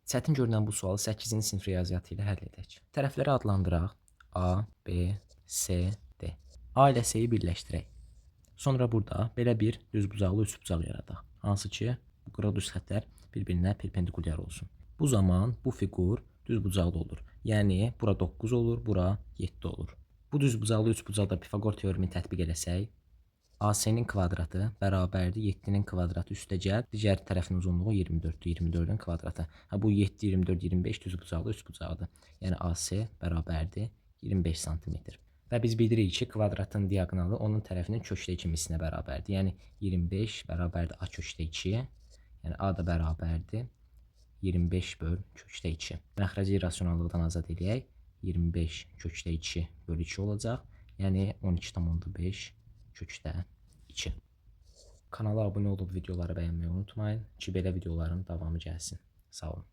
Çətin görünən bu sualı 8-ci sinif riyaziyyatı ilə həll edək. Tərəfləri adlandıraq. A, B, C, D. A ilə C-yi birləşdirək. Sonra burada belə bir düzbucaqlı üçbucaq yaradaq. Hansı ki, bu qıra düz xəttlər bir-birinə perpendikulyar olsun. Bu zaman bu fiqur düzbucaqlı olur. Yəni, bura 9 olur, bura 7 olur. Bu düzbucaqlı üçbucaqda Pifaqor teoremini tətbiq eləsək, AC-nin kvadratı bərabərdir 7-nin kvadratı üstə gəl, digər tərəfin uzunluğu 24-dür, 24-ün kvadratı. Bu 7, 24, 25 düzbucaqlı üçbucaqdır. Yəni AC bərabərdir 25 sm. Və biz bilirik ki, kvadratın diaqonalı onun tərəfinin kökdə 2 misinə bərabərdir. Yəni 25 bərabərdir A kökdə 2. Yəni A da bərabərdir 25 böl kökdə 2. Məxrəci irrasionallıqdan azad eləyək. 25 kökdə 2 böl 2 olacaq. Yəni 12,5 kökdə 2. Kanala abunə olub videoları bəyənməyi unutmayın ki, belə videoların davamı gəlsin. Sağ olun.